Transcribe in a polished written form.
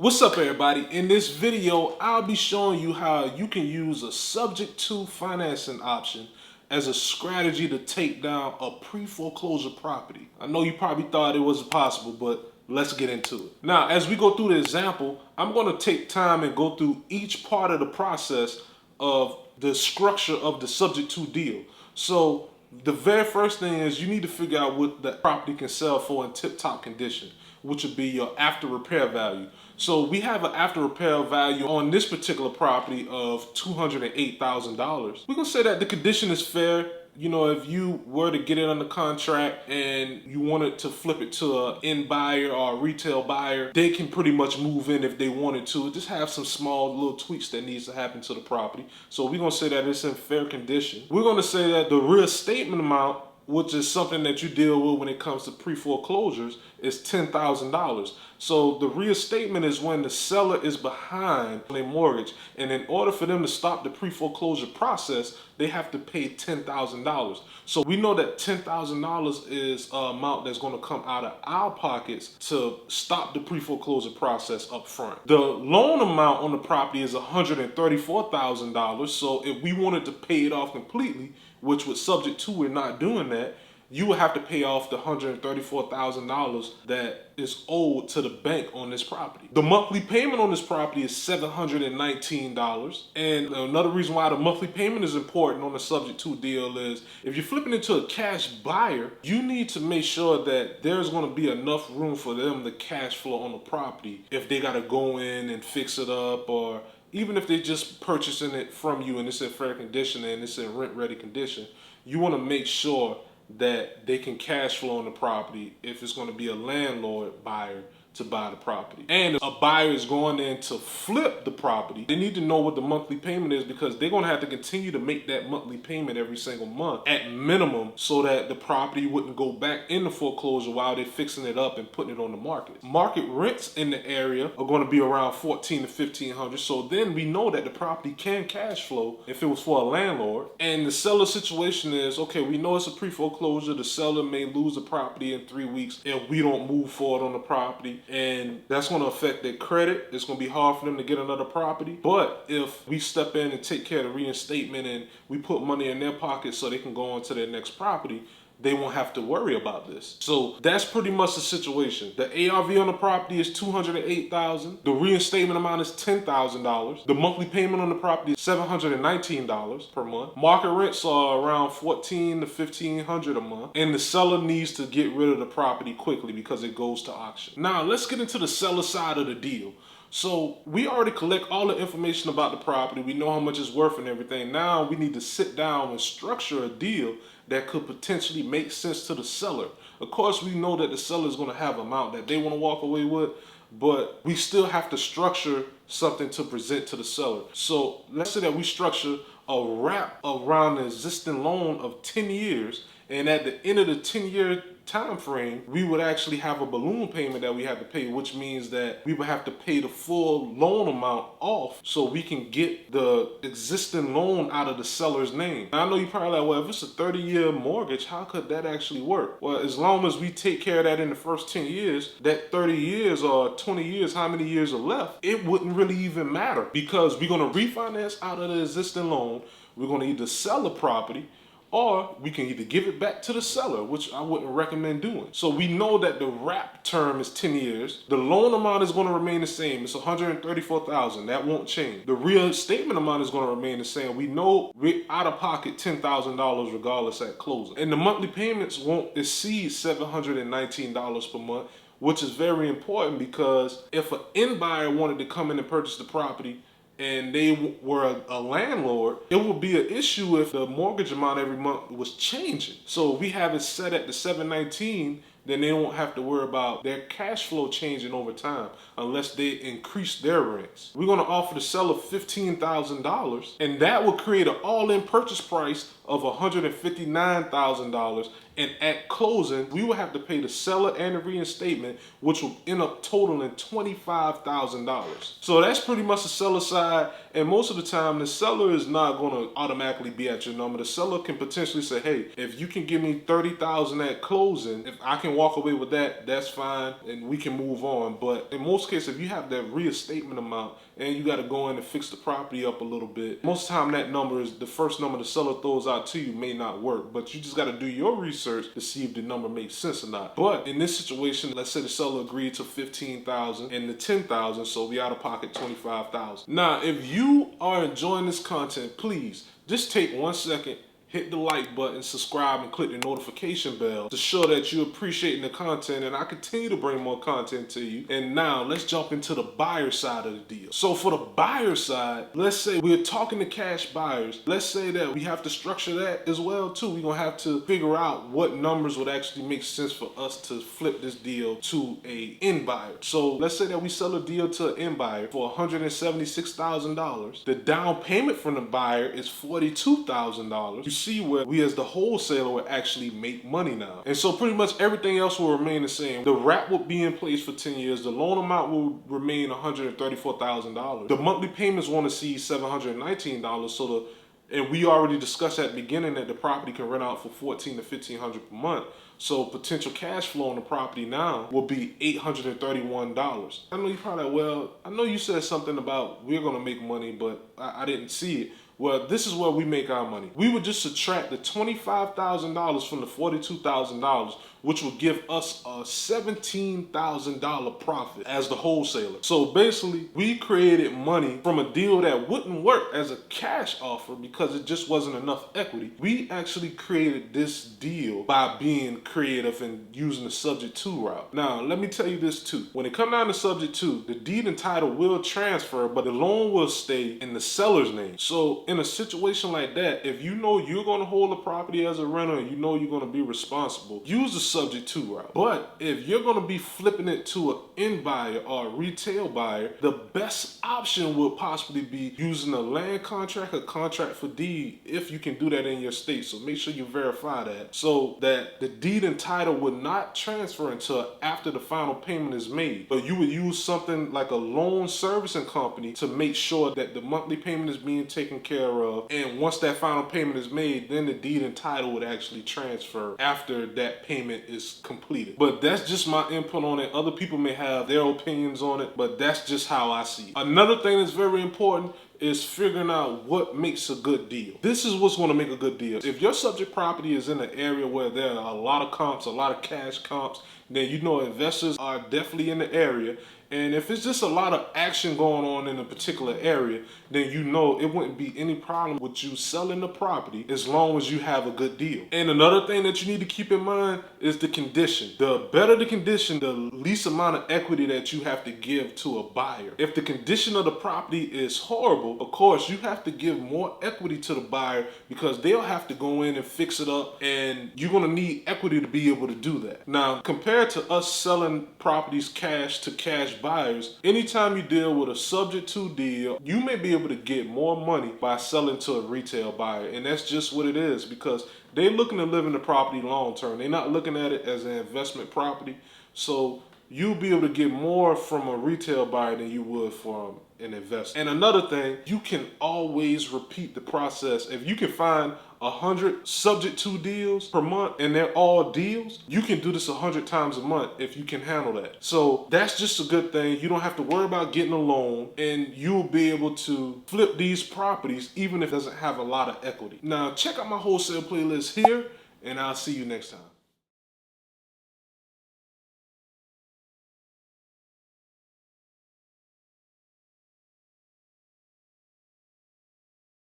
What's up, everybody? In this video, I'll be showing you how you can use a subject to financing option as a strategy to take down a pre-foreclosure property. I know you probably thought it wasn't possible, but let's get into it. Now, as we go through the example, I'm going to take time and go through each part of the process of the structure of the subject to deal. So the very first thing is you need to figure out what the property can sell for in tip-top condition, which would be your after repair value. So we have an after repair value on this particular property of $208,000. We're gonna say that the condition is fair. You know, if you were to get it under contract and you wanted to flip it to an end buyer or a retail buyer, they can pretty much move in if they wanted to. Just have some small little tweaks that needs to happen to the property. So we're gonna say that it's in fair condition. We're gonna say that the reinstatement amount, which is something that you deal with when it comes to pre-foreclosures, is $10,000. So the reinstatement is when the seller is behind on their mortgage, and in order for them to stop the pre-foreclosure process, they have to pay $10,000. So we know that $10,000 is an amount that's going to come out of our pockets to stop the pre-foreclosure process up front. The loan amount on the property is $134,000. So if we wanted to pay it off completely, which was subject to we're not doing that, you would have to pay off the $134,000 that is owed to the bank on this property. The monthly payment on this property is $719. And another reason why the monthly payment is important on the subject to deal is if you're flipping into a cash buyer, you need to make sure that there's going to be enough room for them to cash flow on the property if they got to go in and fix it up, or even if they're just purchasing it from you and it's in fair condition and it's in rent-ready condition. You want to make sure that they can cash flow on the property if it's going to be a landlord buyer to buy the property. And if a buyer is going in to flip the property, they need to know what the monthly payment is, because they're going to have to continue to make that monthly payment every single month at minimum, so that the property wouldn't go back into foreclosure while they're fixing it up and putting it on the market. Market rents in the area are going to be around $1,400 to $1,500. So then we know that the property can cash flow if it was for a landlord. And the seller situation is, okay, we know it's a pre-foreclosure. The seller may lose the property in 3 weeks if we don't move forward on the property. And that's going to affect their credit. It's going to be hard for them to get another property. But if we step in and take care of the reinstatement and we put money in their pocket so they can go on to their next property, they won't have to worry about this. So that's pretty much the situation. The ARV on the property is $208,000. The reinstatement amount is $10,000. The monthly payment on the property is $719 per month. Market rents are around $1,400 to $1,500 a month. And the seller needs to get rid of the property quickly because it goes to auction. Now let's get into the seller side of the deal. So we already collect all the information about the property. We know how much it's worth and everything. Now we need to sit down and structure a deal that could potentially make sense to the seller. Of course, we know that the seller is going to have an amount that they want to walk away with, but we still have to structure something to present to the seller. So let's say that we structure a wrap around the existing loan of 10 years, and at the end of the 10-year time frame, we would actually have a balloon payment that we have to pay, which means that we would have to pay the full loan amount off so we can get the existing loan out of the seller's name. Now, I know you're probably like, well, if it's a 30-year mortgage, how could that actually work? Well, as long as we take care of that in the first 10 years, that 30 years or 20 years, how many years are left, it wouldn't really even matter, because we're going to refinance out of the existing loan. We're going to either sell the property, or we can either give it back to the seller, which I wouldn't recommend doing. So we know that the wrap term is 10 years. The loan amount is going to remain the same. It's $134,000. That won't change. The reinstatement amount is going to remain the same. We know we're out of pocket $10,000 regardless at closing. And the monthly payments won't exceed $719 per month, which is very important, because if an end buyer wanted to come in and purchase the property and they were a landlord, it would be an issue if the mortgage amount every month was changing. So if we have it set at the $719, then they won't have to worry about their cash flow changing over time unless they increase their rents. We're going to offer the seller $15,000, and that will create an all-in purchase price of $159,000 And at closing, we will have to pay the seller and the reinstatement, which will end up totaling $25,000. So that's pretty much the seller side. And most of the time, the seller is not going to automatically be at your number. The seller can potentially say, hey, if you can give me $30,000 at closing, if I can walk away with that, that's fine, and we can move on. But in most cases, if you have that reinstatement amount and you got to go in and fix the property up a little bit, most of the time that number is the first number the seller throws out to you may not work. But you just got to do your research to see if the number makes sense or not. But in this situation, let's say the seller agreed to $15,000 and the $10,000, so we out of pocket $25,000. Now, if you are enjoying this content, please just take 1 second, hit the like button, subscribe, and click the notification bell to show that you're appreciating the content, and I continue to bring more content to you. And now let's jump into the buyer side of the deal. So for the buyer side, let's say we're talking to cash buyers. Let's say that we have to structure that as well too. We're gonna have to figure out what numbers would actually make sense for us to flip this deal to a end buyer. So let's say that we sell a deal to an end buyer for $176,000. The down payment from the buyer is $42,000. You see where we as the wholesaler will actually make money now. And so pretty much everything else will remain the same. The wrap will be in place for 10 years. The loan amount will remain $134,000. The monthly payments want to see $719. And we already discussed at the beginning that the property can rent out for $1,400 to $1,500 per month. So potential cash flow on the property now will be $831. I know you probably, well, I know you said something about we're gonna make money, but I didn't see it. Well, this is where we make our money. We would just subtract the $25,000 from the $42,000, which would give us a $17,000 profit as the wholesaler. So basically, we created money from a deal that wouldn't work as a cash offer because it just wasn't enough equity. We actually created this deal by being creative and using the subject to route. Now, let me tell you this too. When it comes down to subject to, the deed and title will transfer, but the loan will stay in the seller's name. So in a situation like that, if you know you're going to hold the property as a renter and you know you're going to be responsible, use the subject to route. But if you're going to be flipping it to an end buyer or a retail buyer, the best option would possibly be using a land contract or contract for deed if you can do that in your state. So make sure you verify that so that the deed and title would not transfer until after the final payment is made. But you would use something like a loan servicing company to make sure that the monthly payment is being taken care of. And once that final payment is made, then the deed and title would actually transfer after that payment is completed. But that's just my input on it. Other people may have their opinions on it, but that's just how I see it. Another thing that's very important is figuring out what makes a good deal. This is what's going to make a good deal. If your subject property is in an area where there are a lot of comps, a lot of cash comps, then you know investors are definitely in the area. And if it's just a lot of action going on in a particular area, then you know it wouldn't be any problem with you selling the property as long as you have a good deal. And another thing that you need to keep in mind is the condition. The better the condition, the least amount of equity that you have to give to a buyer. If the condition of the property is horrible, of course, you have to give more equity to the buyer because they'll have to go in and fix it up, and you're going to need equity to be able to do that. Now, compared to us selling properties cash to cash buyers, anytime you deal with a subject to deal, you may be able to get more money by selling to a retail buyer. And that's just what it is, because they're looking to live in the property long term. They're not looking at it as an investment property. So you'll be able to get more from a retail buyer than you would from an investor. And another thing, you can always repeat the process. If you can find 100 subject to deals per month and they're all deals, you can do this 100 times a month if you can handle that. So that's just a good thing. You don't have to worry about getting a loan, and you'll be able to flip these properties even if it doesn't have a lot of equity. Now check out my wholesale playlist here, and I'll see you next time.